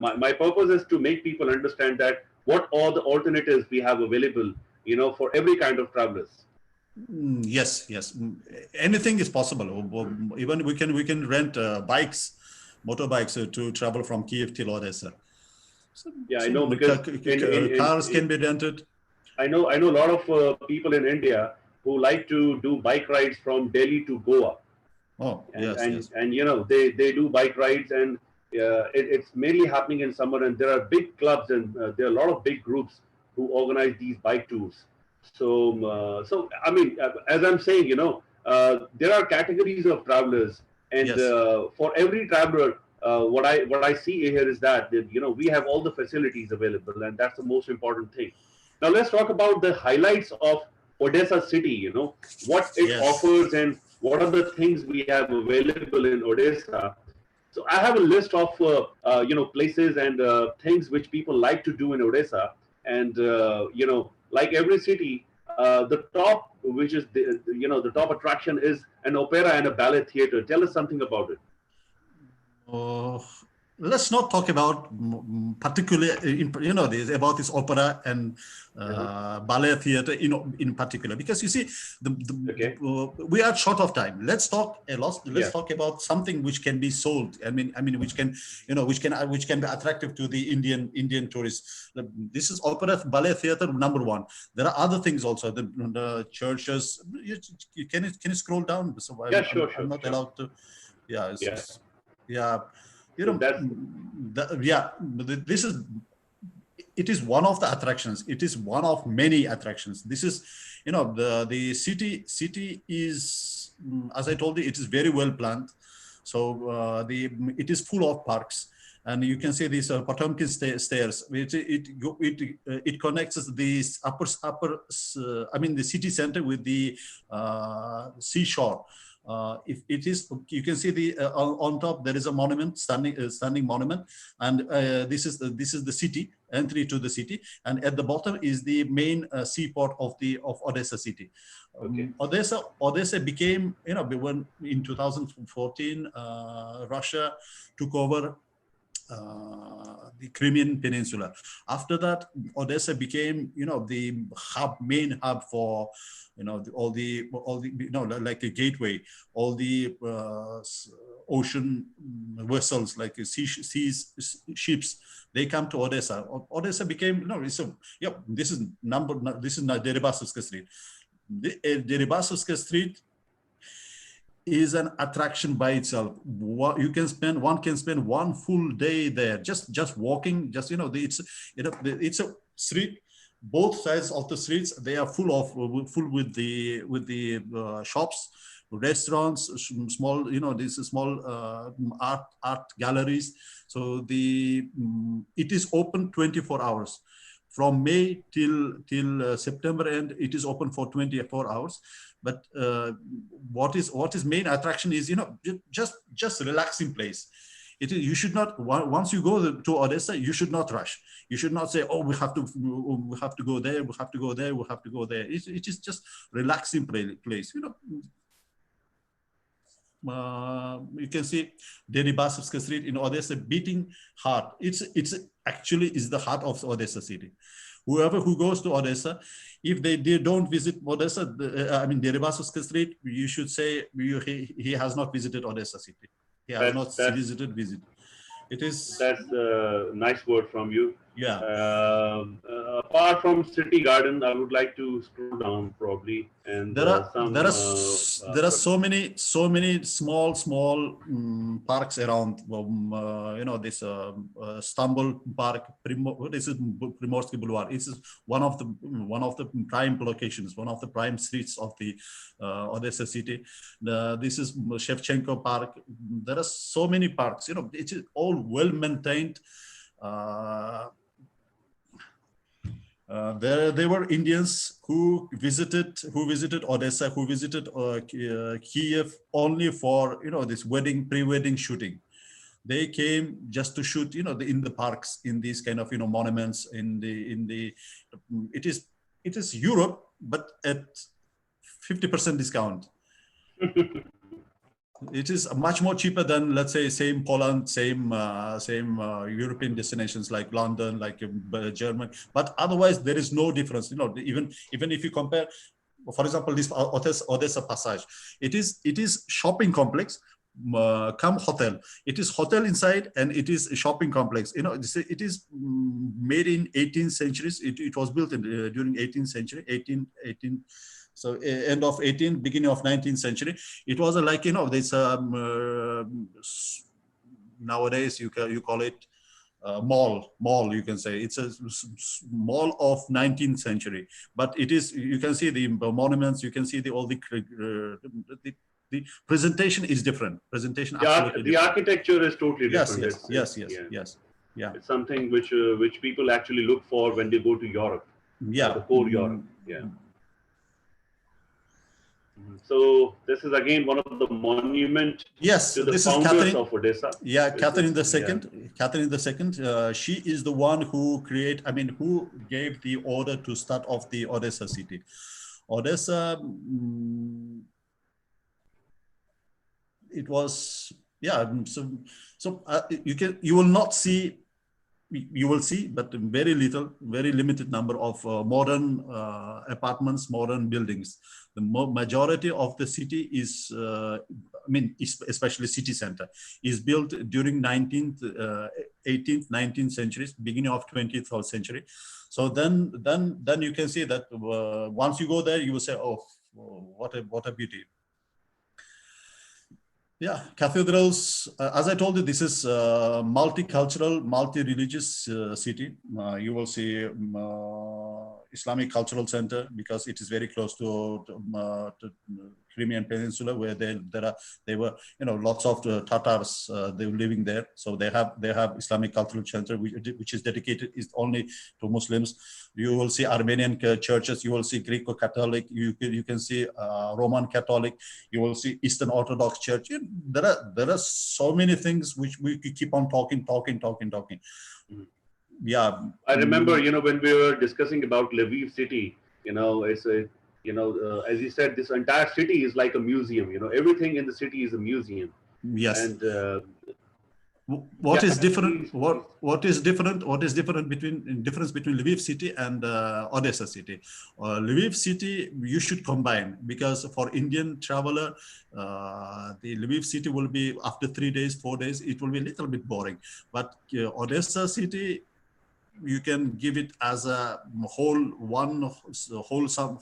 my purpose is to make people understand that what all the alternatives we have available, for every kind of travelers. Yes, yes. Anything is possible. Even we can rent bikes, motorbikes to travel from Kiev till Odessa. So, Yeah, I know, because cars can be rented. I know a lot of people in India who like to do bike rides from Delhi to Goa, Oh, and yes, and yes. and they do bike rides, and it's mainly happening in summer, and there are big clubs, and there are a lot of big groups who organize these bike tours. So I mean, as I'm saying, there are categories of travelers, and Yes. for every traveler, what I see here is that we have all the facilities available, and that's the most important thing. Now let's talk about the highlights of Odessa city. What it Yes. offers and what are the things we have available in Odessa. So I have a list of places and things which people like to do in Odessa, and like every city, the top, which is the top attraction is an opera and a ballet theater. Tell us something about it. Uh, let's not talk about particularly about this opera and Uh-huh. ballet theater in particular, because you see Okay. we are short of time. Let's talk a lot. Let's Yeah. talk about something which can be sold. I mean which can be attractive to the Indian tourists. This is opera, ballet theater, number one. There are other things also. The churches. Can you scroll down? So Yeah. I'm, I'm, Sure. I'm Sure. not Sure. allowed to. Yeah, Yeah. yeah, So that's yeah. This is, it is one of the attractions. It is one of many attractions. This is, the city is, as I told you, it is very well planned. So it is full of parks, and you can see these Potemkin stairs. It connects these the city center with the seashore. If it is, you can see the on top there is a monument, standing monument, and this is the city entry to the city, and at the bottom is the main seaport of Odessa city. okay. Odessa became, when in 2014 Russia took over the Crimean Peninsula. After that, Odessa became, the main hub for, all the, like a gateway. All the ocean vessels, like ships, they come to Odessa. Odessa became, this is not Deribasovska Street. Deribasovska Street is an attraction by itself. One can spend one full day there, just walking. It's a street. Both sides of the streets, they are full with the shops, restaurants, small, these small art galleries. So it is open 24 hours. From May till September end, it is open for 24 hours. But what is main attraction is, just relaxing place. You should not, once you go to Odessa, you should not rush. You should not say, oh, we have to go there, we have to go there, we have to go there. It is just relaxing place. You can see Deribasovska Street in Odessa beating heart. It's actually is the heart of Odessa city. Whoever who goes to Odessa, if they don't visit Odessa, Deribasovska Street, you should say he has not visited Odessa city. He has That's not that's visit. It is, That's a nice word from you. yeah. Apart from City Garden, I would like to scroll down probably, and There are there some. are there are so many small parks around. This Stamboul Park. This is Primorsky Boulevard. This is one of the prime locations, one of the prime streets of the Odessa city. This is Shevchenko Park. There are so many parks. It is all well maintained. There were Indians who visited Odessa, who visited Kiev only for this pre-wedding shooting. They came just to shoot, in the parks, in these kind of monuments. It is Europe, but at 50% discount. It is much more cheaper than, let's say, same Poland, same European destinations like London, like Germany. But otherwise, there is no difference. You know, even if you compare, for example, this Odessa Passage, it is shopping complex, come hotel. It is hotel inside and it is a shopping complex. You know, it is made in 18th centuries. It was built in, during 18th century, 18. So end of 18th, beginning of 19th century. It was like, you know, this nowadays you call it mall, you can say. It's a mall of 19th century, but it is, you can see the monuments, you can see all the presentation is different. Presentation absolutely the different. architecture is totally Yes, different. yes. Yeah. It's something which people actually look for when they go to Europe. Yeah. The core Europe. Yeah. So this is again one of the monument to the this founders is Catherine of Odessa. Yeah, Catherine the Second. Catherine the Second. She is the one who who gave the order to start off the Odessa city. Odessa. It was, yeah. So you will not see. You will see, but very limited number of modern apartments, modern buildings. The majority of the city is, especially city center, is built during 18th, 19th centuries, beginning of 20th century. So then you can see that once you go there, you will say, oh, what a beauty. Yeah, cathedrals, as I told you, this is multicultural, multi-religious city. You will see Islamic Cultural Center because it is very close to Crimean Peninsula, where they were lots of Tatars they were living there. So they have Islamic Cultural Center which is dedicated is only to Muslims. You will see Armenian churches. You will see Greco-Catholic. You can see Roman Catholic. You will see Eastern Orthodox Church. There are so many things which we keep on talking. Yeah, I remember, when we were discussing about Lviv city, it's a, as you said, this entire city is like a museum. Everything in the city is a museum. Yes. And what is different between Lviv city and Odessa city? Lviv city you should combine, because for Indian traveler the Lviv city will be, after 3 days 4 days, it will be a little bit boring, but Odessa city you can give it as a wholesome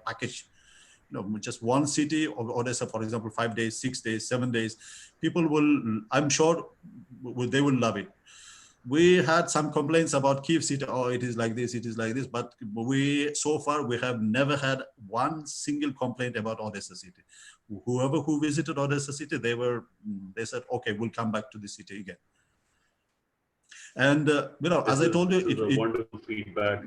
package. Just one city of Odessa, for example, 5 days, 6 days, 7 days, people will, I'm sure, they will love it. We had some complaints about Kiev city. Oh, it is like this, but so far we have never had one single complaint about Odessa city. Whoever who visited Odessa city, they said, okay, we'll come back to the city again. And as I told you, it wonderful feedback.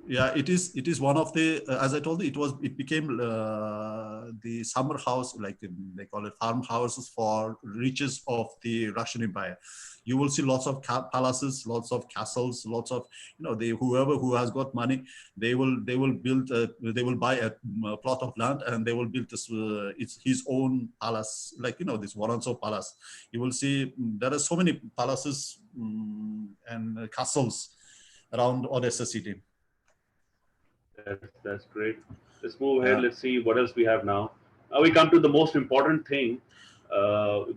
Yeah, it is one of the, as I told you, it became the summer house, like they call it farmhouses for riches of the Russian Empire. You will see lots of palaces, lots of castles, lots of, whoever who has got money, they will buy a plot of land and they will build this, it's his own palace, like, this Vorontsov Palace. You will see there are so many palaces and castles around Odessa city. That's great. Let's move ahead. Let's see what else we have now. Now we come to the most important thing, the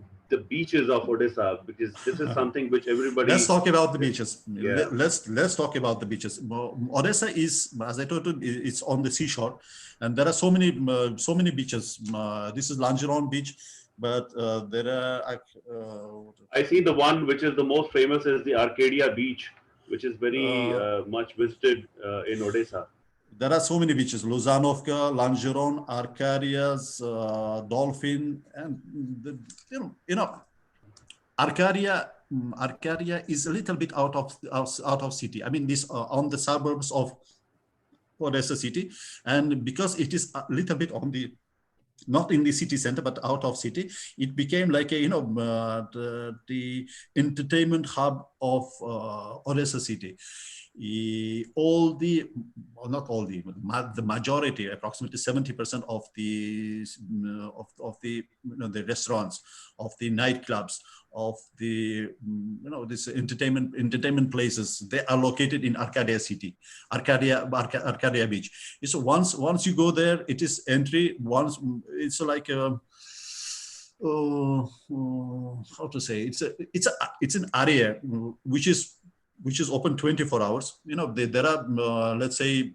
beaches of Odessa, because this is something which everybody. Let's talk about the beaches. Yeah. Let's talk about the beaches. Odessa is, as I told you, it's on the seashore, and there are so many beaches. This is Langeron Beach, but there are. I see the one which is the most famous is the Arcadia Beach, which is very much visited in Odessa. There are so many beaches: Luzanovka, Langeron, Arcadia's, Dolphin, and Arcadia is a little bit out of city. I mean, this on the suburbs of Odessa city, and because it is a little bit on the not in the city center, but out of city. It became like a, the entertainment hub of Odessa city. All the, or not all the majority, approximately 70% of the the restaurants, of the nightclubs, of the this entertainment places, they are located in Arcadia city, Arcadia Beach. So once you go there, it is entry. Once it's like a, how to say, it's an area which is open 24 hours. There are let's say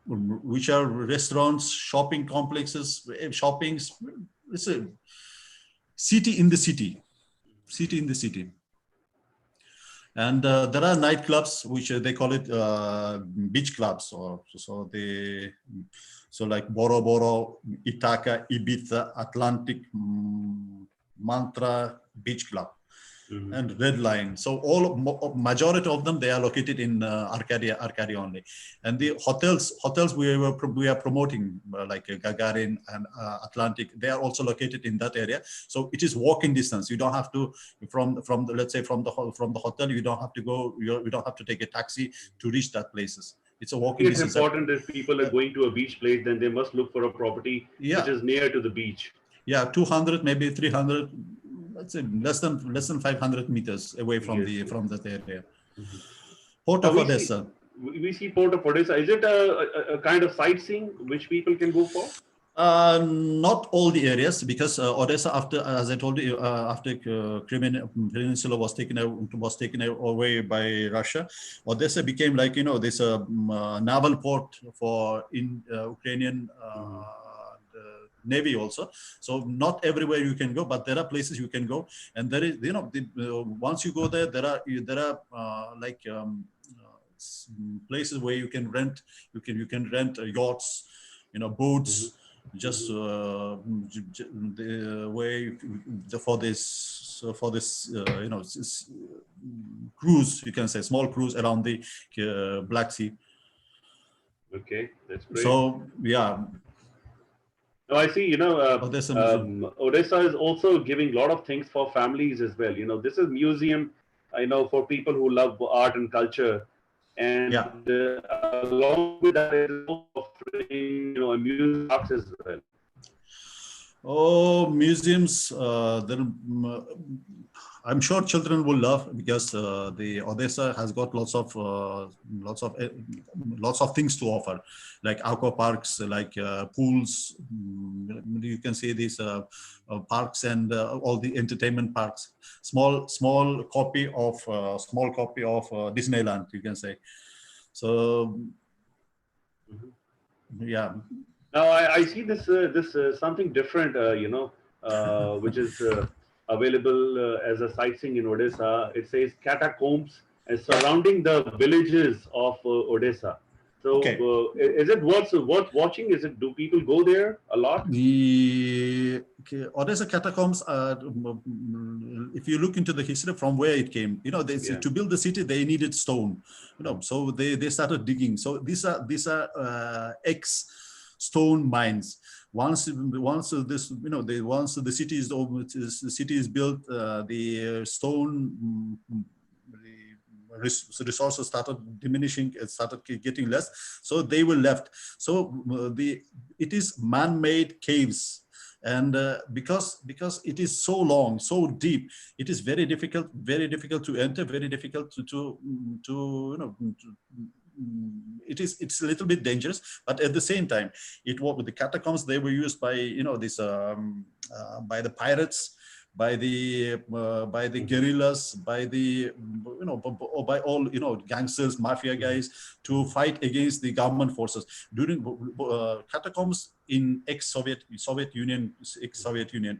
which are restaurants, shopping complexes, shoppings. It's a city in the city. And there are nightclubs, which they call it beach clubs, or so like Boro Boro, Ithaca, Ibiza, Atlantic, Mantra Beach Club, and Red Line. So majority of them, they are located in Arcadia only. And the hotels we are promoting, like Gagarin and Atlantic, they are also located in that area. So it is walking distance. You don't have to from the hotel. You don't have to go. You don't have to take a taxi to reach that places. It's a walking distance. It's important if people are going to a beach place, then they must look for a property which is near to the beach. Yeah, 200, maybe 300. Let's say less than 500 meters away from that area. Port of Odessa. We see Port of Odessa. Is it a kind of sightseeing which people can go for? Not all the areas, because Odessa, after, as I told you, after Crimean Peninsula was taken away by Russia, Odessa became like this naval port for Ukrainian Navy also. So not everywhere you can go, but there are places you can go, and there is once you go there, there are places where you can rent yachts, boats. Just the way for this cruise, you can say small cruise around the Black Sea. Okay, that's great. So yeah. Now I see, Odessa is also giving a lot of things for families as well. This is museum, for people who love art and culture. And along with that, it is offering, amusement parks as well. Oh, museums! I'm sure children will love, because the Odessa has got lots of things to offer, like aqua parks, like pools. You can see these parks and all the entertainment parks. Small copy of Disneyland, you can say. So yeah. Now I see this something different, which is available as a sightseeing in Odessa. It says catacombs surrounding the villages of Odessa. So is it worth watching? Do people go there a lot? The Odessa catacombs, if you look into the history from where it came, to build the city, they needed stone, so they started digging. So these are stone mines. Once the city is built, the stone resources started diminishing. It started getting less, so they were left. So it is man-made caves, and because it is so long, so deep, it is very difficult to enter, very difficult it's a little bit dangerous, but at the same time, the catacombs, they were used by by the pirates, by the guerrillas, by the by all gangsters, mafia guys, to fight against the government forces during catacombs in ex-Soviet Union.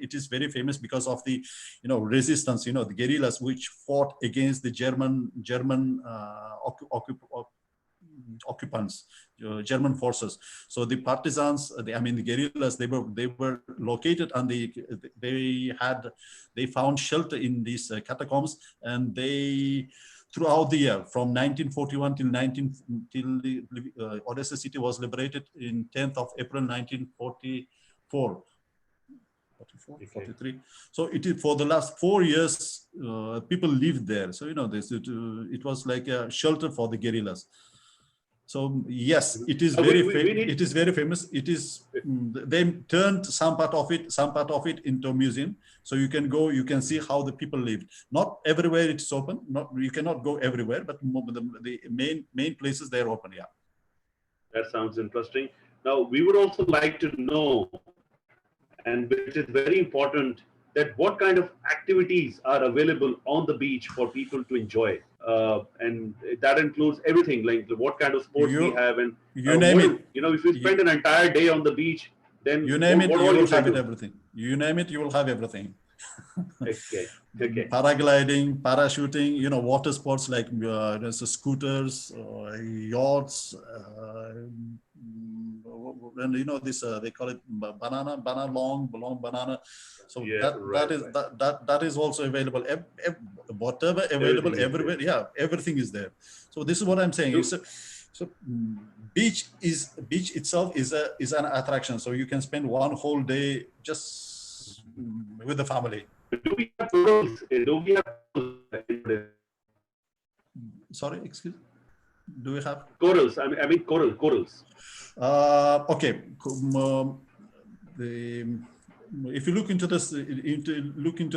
It is very famous because of the resistance, the guerrillas which fought against the German occupants, German forces. So the partisans, the guerrillas, they were located, and they found shelter in these catacombs, and they throughout the year from 1941 till the Odessa city was liberated in 10th of April 1944. 44, Okay. 43. So it is for the last 4 years, people lived there. So, it was like a shelter for the guerrillas. So yes, it is it is very famous. It is they turned some part of it into a museum. So you can go, you can see how the people lived. Not everywhere it's open. You cannot go everywhere, but the main places they're open. Yeah. That sounds interesting. Now we would also like to know, and which is very important, that what kind of activities are available on the beach for people to enjoy, and that includes everything, like what kind of sports we have, and you name it. If you spend an entire day on the beach, then you name it, you will have it everything. You name it, you will have everything. Okay. Paragliding, parachuting, water sports like there's scooters, yachts, and this they call it long banana. So that is also available. Whatever available everywhere, yeah, everything is there. So this is what I'm saying. So beach itself is an attraction. So you can spend one whole day just with the family. Do we have corals? Sorry, excuse. Do we have corals? I mean corals. Okay. If you look into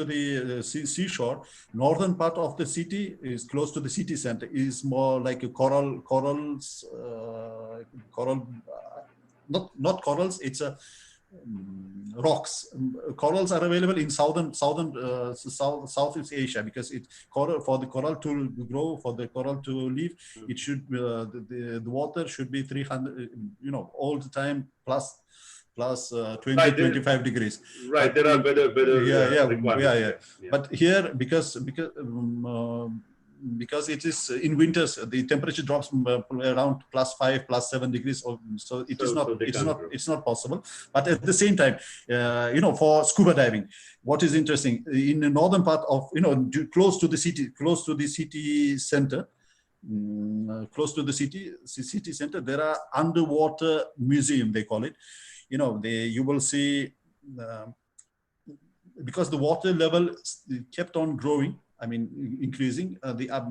the seashore, northern part of the city is close to the city center. Is more like a corals, not corals. It's a rocks. Corals are available in Southeast Asia, because for the coral to grow, for the coral to live, it should the water should be 300, all the time plus 20, 25 degrees. Right, there are weather requirements. Yeah. But here, because it is in winters, the temperature drops around +5, +7 degrees. So it's not possible. But at the same time, for scuba diving, what is interesting in the northern part of, close to the city center, close to the city center, there are underwater museum, they call it. You will see, because the water level kept on growing, increasing,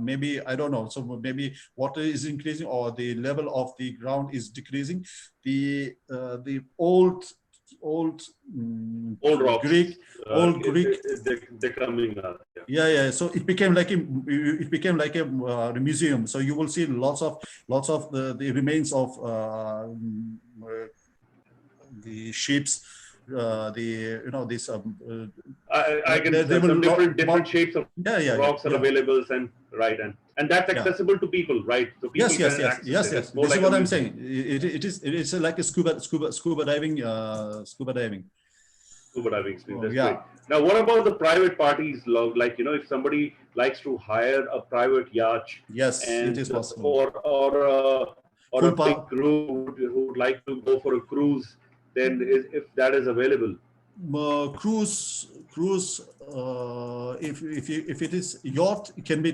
maybe, I don't know, so maybe water is increasing or the level of the ground is decreasing. The old rocks, Greek, they're coming up. Yeah. So it became like a museum. So you will see lots of the remains of the ships, this. I can see some different shapes of rocks are available, and that's accessible to people, right? So people yes. This is what I'm saying. It's like a scuba diving. Scuba diving experience. That's great. Now, what about the private parties? Like, if somebody likes to hire a private yacht, yes, it is possible. Or a big group who would like to go for a cruise, then if that is available. Cruise. If it is yacht, it can be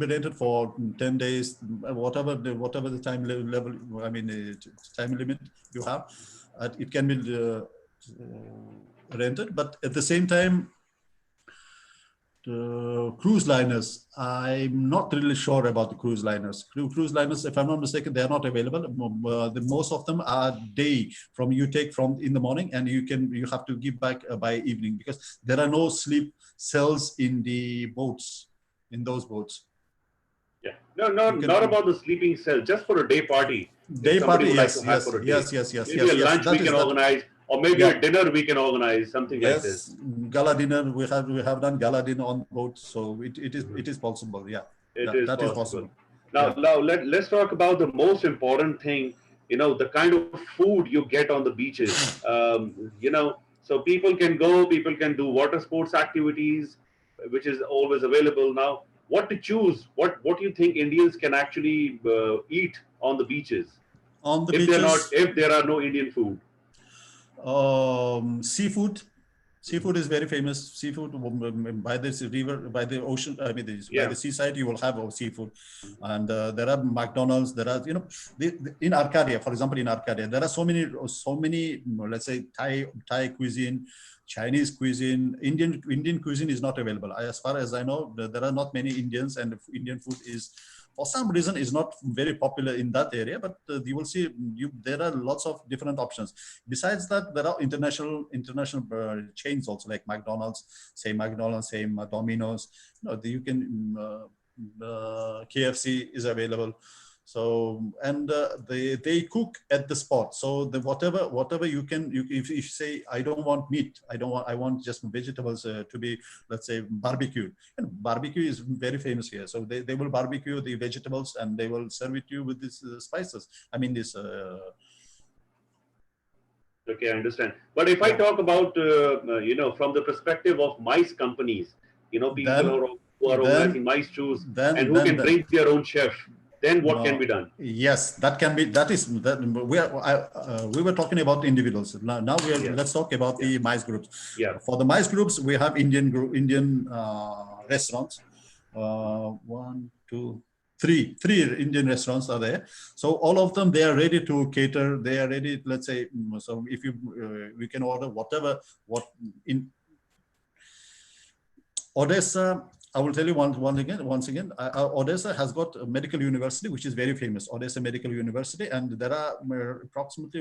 rented for 10 days, whatever the time level. Time limit you have, it can be rented. But at the same time, cruise liners, I'm not really sure about the cruise liners. Cruise liners, if I'm not mistaken, they are not available. Most of them are day, you take from in the morning, and you have to give back by evening, because there are no sleep cells in those boats. Yeah, not about the sleeping cell, just for a day party. Day party, yes. Maybe a lunch we can organize. Or maybe a dinner we can organize, something like this. Gala dinner, we have done gala dinner on boat, so it is possible. Yeah, that is possible. Now let's talk about the most important thing. The kind of food you get on the beaches. So people can go, people can do water sports activities, which is always available now. What to choose? What do you think Indians can actually eat on the beaches? If there are no Indian food. Seafood, Seafood is very famous. Seafood by this river, by the ocean. I mean, by the seaside, you will have seafood, and there are McDonald's. There are, in Arcadia, for example, in Arcadia, there are so many. Let's say Thai cuisine, Chinese cuisine, Indian cuisine is not available. As far as I know, there are not many Indians, and Indian food is, for some reason, is not very popular in that area. But you will see, there are lots of different options. Besides that, there are international chains also, like McDonald's, same Domino's. You can KFC is available. So, and they cook at the spot. So whatever you can, if you say, I don't want meat, I want just vegetables to be, let's say, barbecued. And barbecue is very famous here. So they will barbecue the vegetables and they will serve it to you with these spices. I mean, this. Okay, I understand. But if I talk about, from the perspective of mice companies, people who are organizing mice shows and who can bring their own chef, then what can be done? Yes, that can be. We were talking about individuals. Now let's talk about the mice groups. Yeah. For the mice groups, we have Indian restaurants. 1, 2, 3 Indian restaurants are there. So all of them, they are ready to cater. They are ready. Let's say, so if we can order what in Odessa. I will tell you once again, Odessa has got a medical university, which is very famous, Odessa Medical University, and there are approximately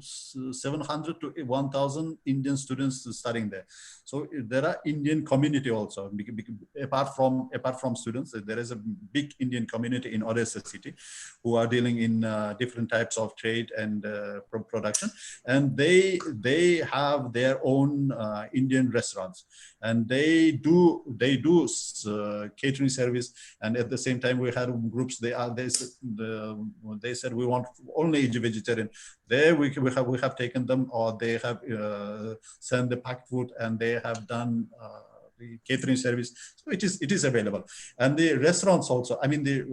700 to 1,000 Indian students studying there. So there are Indian community also, apart from students. There is a big Indian community in Odessa city who are dealing in different types of trade and production, and they have their own Indian restaurants, and they do catering service. And at the same time, we had groups. They said we want only vegetarian. There we have taken them, or they have sent the packed food, and they have done the catering service. So it is available. And the restaurants also. I mean the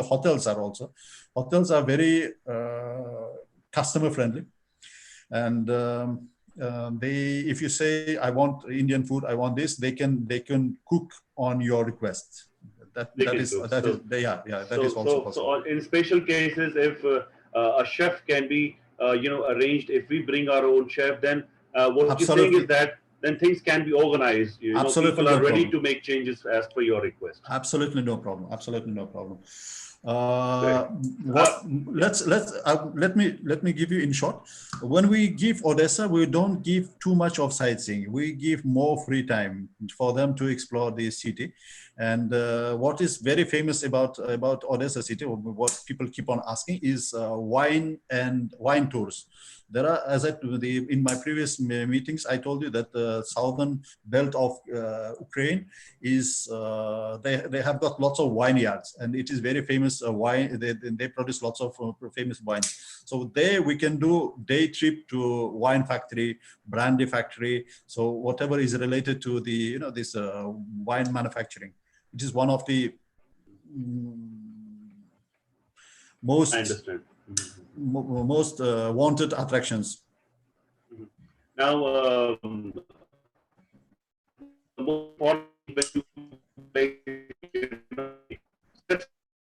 hotels are very customer friendly, and if you say, I want Indian food, I want this, they can cook on your request. That is also possible. So in special cases, if a chef can be arranged, if we bring our own chef, then what you're saying is that then things can be organized. People are ready to make changes as per your request. Absolutely no problem. Let me give you in short. When we give Odessa, we don't give too much of sightseeing. We give more free time for them to explore the city. And what is very famous about Odessa city, what people keep on asking, is wine tours. There are, in my previous meetings, I told you that the southern belt of Ukraine is, they have got lots of vineyards, and it is very famous wine. They produce lots of famous wines. So there we can do day trip to wine factory, brandy factory. So whatever is related to the, this wine manufacturing, which is one of the most. I understand. Most wanted attractions. Now, the most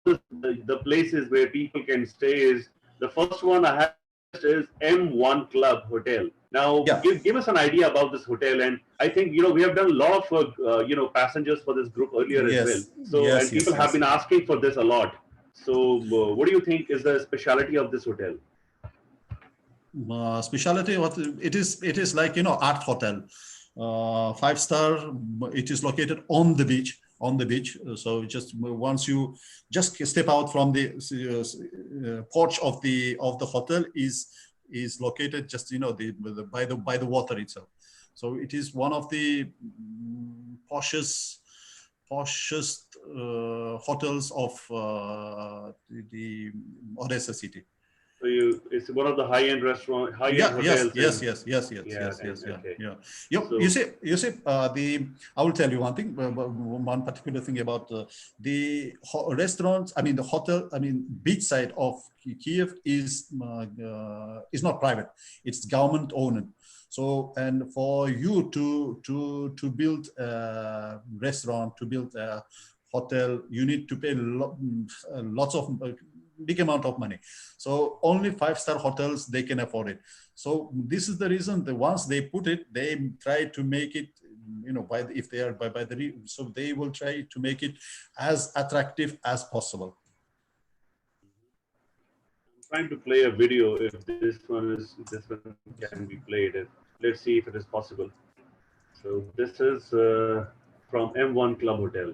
the places where people can stay is, the first one I have is M1 Club Hotel. Now, give us an idea about this hotel, and I think we have done a lot of passengers for this group earlier as well. So and people have been asking for this a lot. So, what do you think is the speciality of this hotel? Speciality, what it is like, art hotel, 5-star. It is located on the beach. So just once you just step out from the porch of the hotel is located just by the water itself. So it is one of the poshest hotels of the Odessa city. So it's one of the high-end restaurant, hotels. Yes. You see, I will tell you one thing, one particular thing about the restaurants. I mean, the hotel. I mean, beach side of Kiev is not private. It's government owned. So, and for you to build a restaurant, to build a hotel, you need to pay lots of big amount of money. So only 5-star hotels, they can afford it. So this is the reason that once they put it, they try to make it, you know, if they are so they will try to make it as attractive as possible. I'm trying to play a video. If this one can be played, let's see if it is possible. So this is from M1 Club Hotel.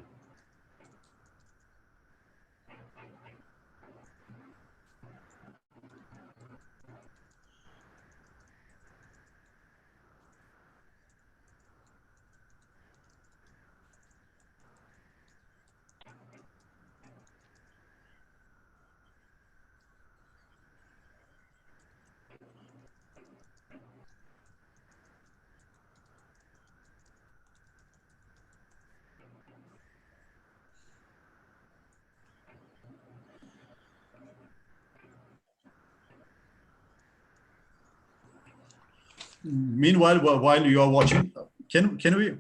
Meanwhile, while you are watching, can we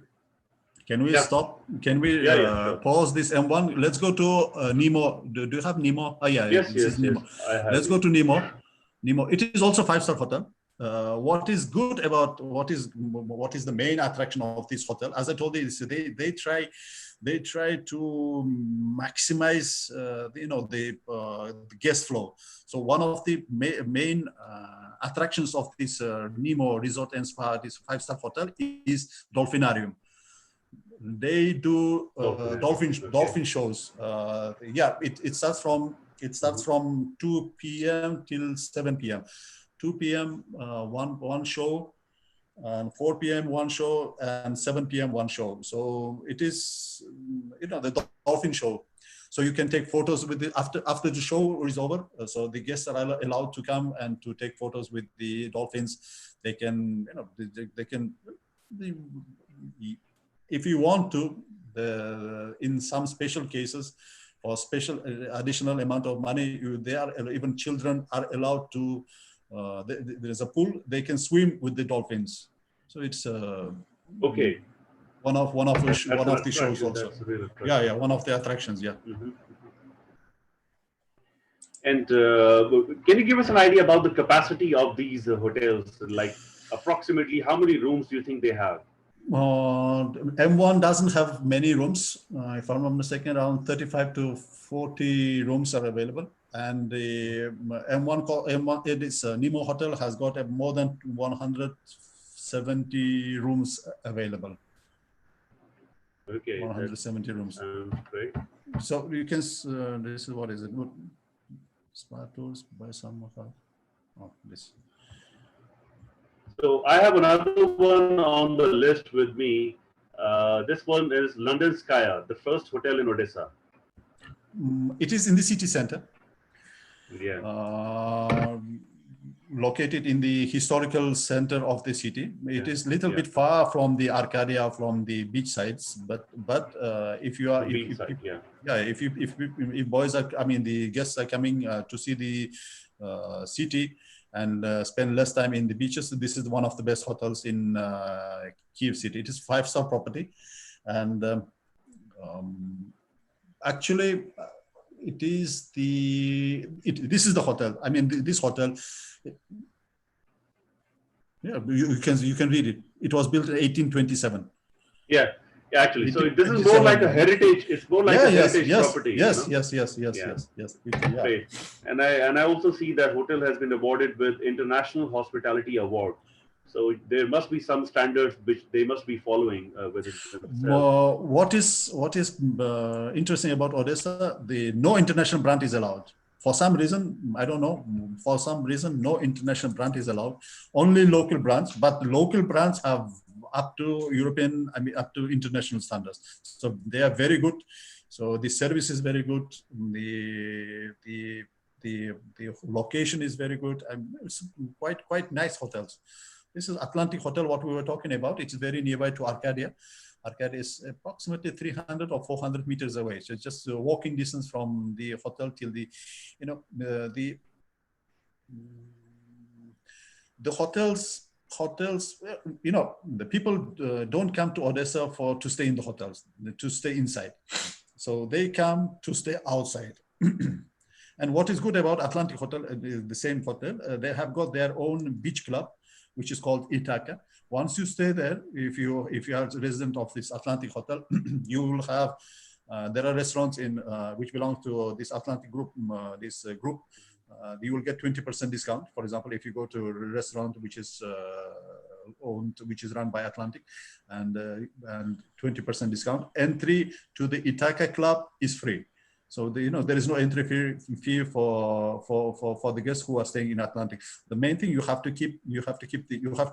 stop? Can we Sure. pause this M1? Let's go to Nemo. Do you have Nemo? Oh yeah, Yes, this is Nemo. I have Let's go to Nemo. Nemo. It is also 5-star hotel. What is good about what is the main attraction of this hotel? As I told you, they try to maximize the guest flow. So one of the main attractions of this Nemo Resort and Spa, this 5-star hotel, is Dolphinarium. They do dolphin shows. It starts from 2 p.m. till 7 p.m. 2 p.m. One show, and 4 p.m. one show, and 7 p.m. one show. So it is, the dolphin show. So you can take photos with it after the show is over. So the guests are allowed to come and to take photos with the dolphins. They can, they can. If you want to, in some special cases, for special additional amount of money, even children are allowed to. There's a pool; they can swim with the dolphins. So it's okay. One of the shows also. Yeah, one of the attractions. Yeah. Mm-hmm. And can you give us an idea about the capacity of these hotels? Like approximately how many rooms do you think they have? M1 doesn't have many rooms. If I'm not mistaken, around 35 to 40 rooms are available. And the M1 it is Nemo Hotel has got more than 170 rooms available. Okay, 170 rooms. Great. So you can. This is what is it? Smart tools by some of our. Oh, this. So I have another one on the list with me. This one is London Skya, the first hotel in Odessa. It is in the city center. Yeah. Located in the historical center of the city. It is a little bit far from the Arcadia, from the beach sides, but if you are if boys are, I mean the guests are coming to see the city and spend less time in the beaches, this is one of the best hotels in Kiev city. It is 5-star property, and actually it is this is the hotel. I mean this hotel. Yeah, you can read it. It was built in 1827. Yeah, actually. So this is more like a heritage. It's more like a heritage property. Yes. Great. And I also see that hotel has been awarded with International Hospitality Award. So there must be some standards which they must be following with it. What is interesting about Odessa? No international brand is allowed. For some reason, I don't know. For some reason, no international brand is allowed. Only local brands, but local brands have up to European, up to international standards. So they are very good. So the service is very good. The location is very good. It's quite nice hotels. This is Atlantic Hotel, what we were talking about. It's very nearby to Arcadia. Arcadia is approximately 300 or 400 meters away. So it's just a walking distance from the hotel till the hotels. hotels, you know, the people don't come to Odessa to stay in the hotels, to stay inside. So they come to stay outside. And what is good about Atlantic Hotel, the same hotel, they have got their own beach club, which is called Ithaca. Once you stay there, if you are a resident of this Atlantic Hotel, you will have, there are restaurants in which belong to this Atlantic group, group. You will get 20% discount. For example, if you go to a restaurant which is which is run by Atlantic, and 20% discount. Entry to the Ithaca club is free. So you know, there is no entry fee for the guests who are staying in Atlantic. The main thing you have to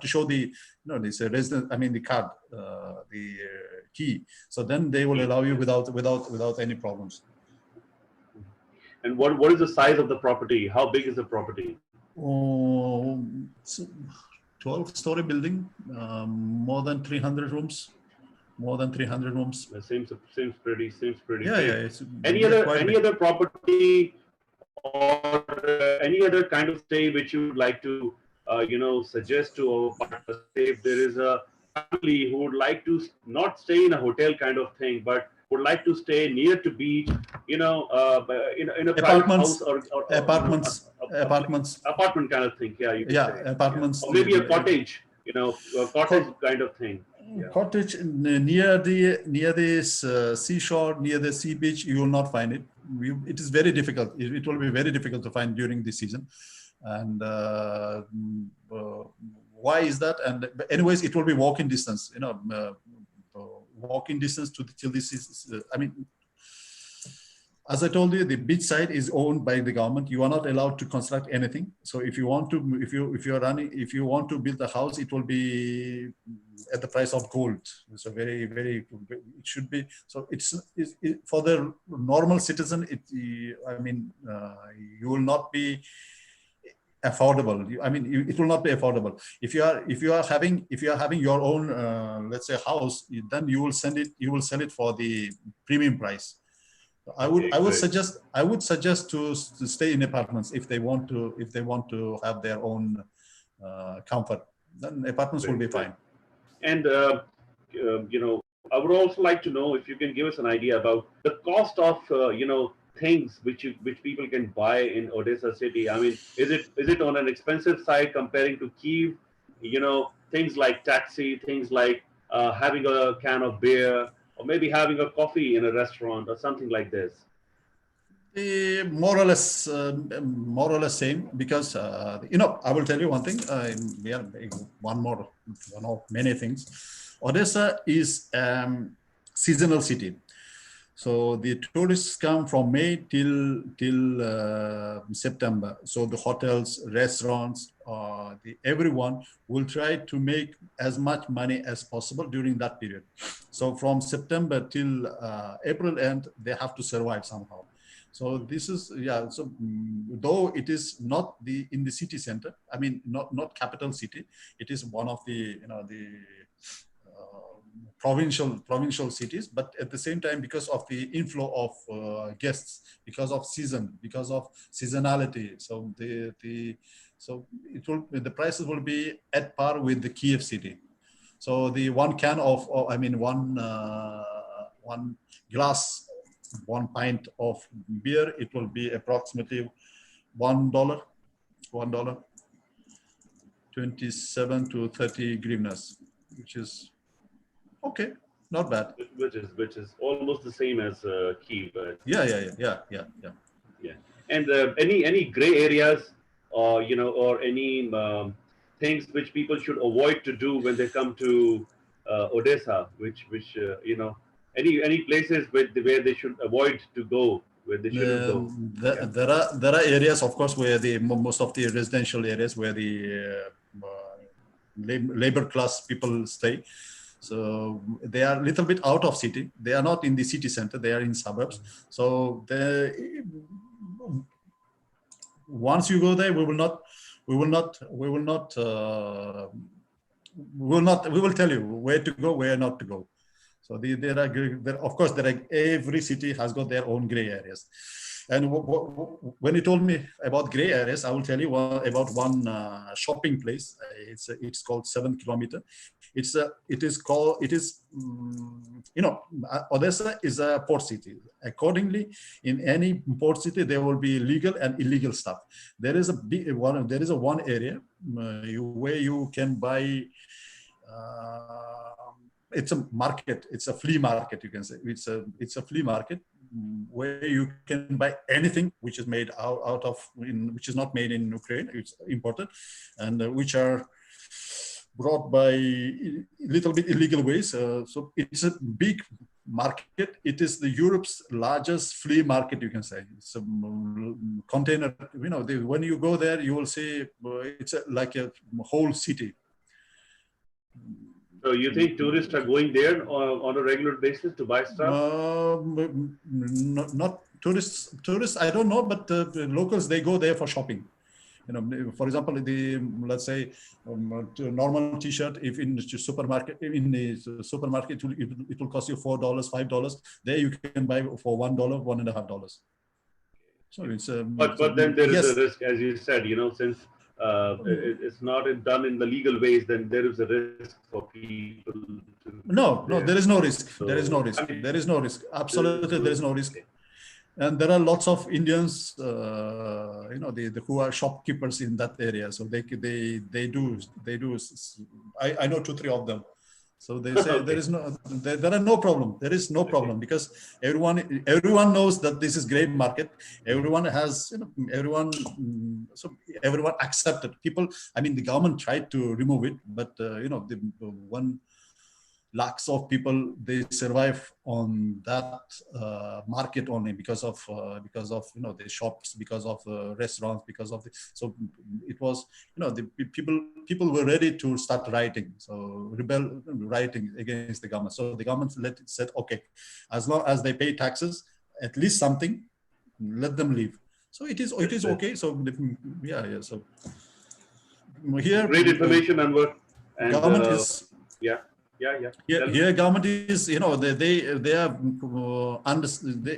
show the, you know, this resident, I mean the card, the key. So then they will allow you without any problems. And what is the size of the property? How big is the property? Oh, 12-story building, more than 300 rooms. More than 300 rooms. It seems pretty yeah, big. Yeah, any other property or any other kind of stay which you would like to you know, suggest to our partners? If there is a family who would like to not stay in a hotel kind of thing, but would like to stay near to beach, you know, in a private house or apartments, apartment kind of thing. Yeah, you yeah, say. apartments. Yeah. Or maybe a cottage, you know, a cottage kind of thing. Yeah. Cottage near this seashore, near the sea beach, you will not find it. It is very difficult. It will be very difficult to find during this season. And why is that? And anyways, it will be walking distance. You know, walking distance till this is. I mean, as I told you, the beach side is owned by the government. You are not allowed to construct anything. So if you want to, if you want to build a house, it will be at the price of gold. So it should be. So it's for the normal citizen. I mean, you will not be affordable. I mean, it will not be affordable. If you are having your own, let's say, house, then you will sell it for the premium price. I would suggest to stay in apartments if they want to have their own comfort. Then apartments will be fine. And you know, I would also like to know if you can give us an idea about the cost of you know, things which people can buy in Odessa city. I mean, is it on an expensive side comparing to Kyiv? You know, things like taxi, things like having a can of beer, or maybe having a coffee in a restaurant or something like this. More or less same, because you know, I will tell you one thing. We are one of many things. Odessa is seasonal city, so the tourists come from May till September. So the hotels, restaurants, everyone will try to make as much money as possible during that period. So from September till April end, they have to survive somehow. So this is, yeah, so though it is not in the city center, I mean, not capital city, it is one of the, you know, the provincial cities, but at the same time, because of the inflow of guests, because of seasonality, so the prices will be at par with the Kiev city. So the one can of one pint of beer, it will be approximately $1, 27 to 30 hryvnias, which is okay, not bad. Which is almost the same as Kyiv. Yeah. And any gray areas, or you know, or any things which people should avoid to do when they come to Odessa, which you know, any places where they should avoid to go, where they shouldn't go. There are areas, of course, where most of the residential areas where the labor class people stay. So they are a little bit out of city. They are not in the city center. They are in suburbs. So once you go there, we will tell you where to go, where not to go. So every city has got their own gray areas. And when you told me about gray areas, I will tell you about one shopping place. It's called 7 kilometer. Odessa is a port city. Accordingly, in any port city, there will be legal and illegal stuff. There is one area where you can buy. It's a market. It's a flea market. You can say it's a flea market where you can buy anything which is made which is not made in Ukraine. It's imported, and which are brought by little bit illegal ways. So it's a big market. It is the Europe's largest flea market, you can say. It's a container. When you go there, you will see it's like a whole city. So you think tourists are going there on a regular basis to buy stuff? Not tourists. Tourists, I don't know, but the locals, they go there for shopping. For example, let's say normal T-shirt, if in the supermarket, it will cost you $4, $5. There you can buy for $1, $1.50. So it's but then there is a risk, as you said, since it's not done in the legal ways, then there is a risk for people to. No, there is no risk. So, there is no risk. There is no risk. Absolutely, there is no risk. And there are lots of Indians, who are shopkeepers in that area. So they do. I know 2-3 of them. So they say okay. there are no problem. There is no problem because everyone knows that this is great market. Everyone has, everyone accepted. People, the government tried to remove it, but the one lakhs of people, they survive on that market only because of the shops, because of restaurants, because of so it was, the people were ready to start rioting, rioting against the government. So the government said, okay, as long as they pay taxes, at least something, let them leave. So it is okay. So so here great information, Anwar. And government is Here government is, they are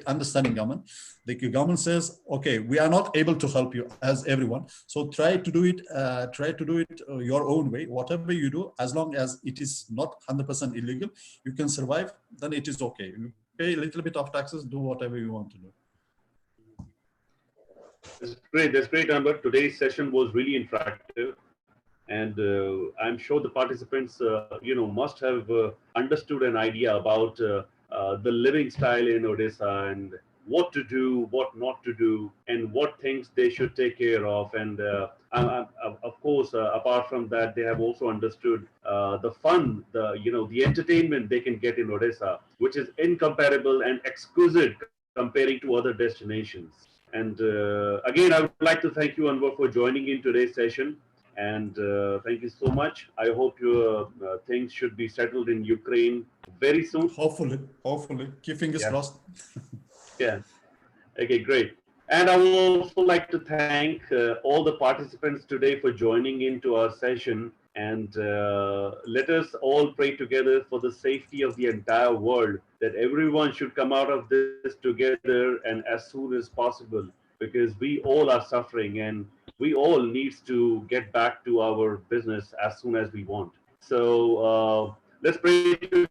understanding government. The government says, okay, we are not able to help you as everyone. So try to do it your own way. Whatever you do, as long as it is not 100% illegal, you can survive, then it is okay. You pay a little bit of taxes, do whatever you want to do. That's great, Anwar. Today's session was really interactive. And I'm sure the participants, must have understood an idea about the living style in Odessa and what to do, what not to do, and what things they should take care of. And of course, apart from that, they have also understood the fun, the entertainment they can get in Odessa, which is incomparable and exquisite comparing to other destinations. And again, I would like to thank you, Anwar, for joining in today's session. And thank you so much. I hope your things should be settled in Ukraine very soon. Hopefully. Keep fingers crossed. Yeah. Okay, great. And I would also like to thank all the participants today for joining into our session. And let us all pray together for the safety of the entire world, that everyone should come out of this together and as soon as possible, because we all are suffering and we all needs to get back to our business as soon as we want. So let's pray to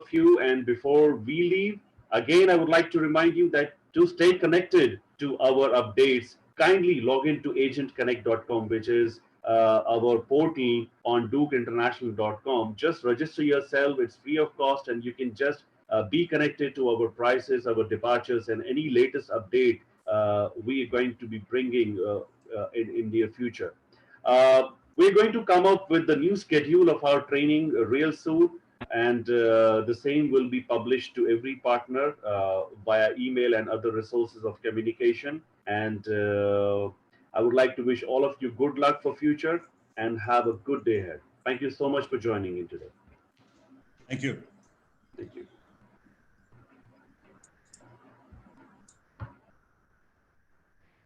you. And before we leave, again, I would like to remind you that to stay connected to our updates, kindly log into agentconnect.com, which is our portal on dookinternational.com. Just register yourself. It's free of cost, and you can just be connected to our prices, our departures, and any latest update we are going to be bringing in near future. We're going to come up with the new schedule of our training real soon, and the same will be published to every partner via email and other resources of communication. And I would like to wish all of you good luck for future and have a good day ahead. Thank you so much for joining in today. Thank you.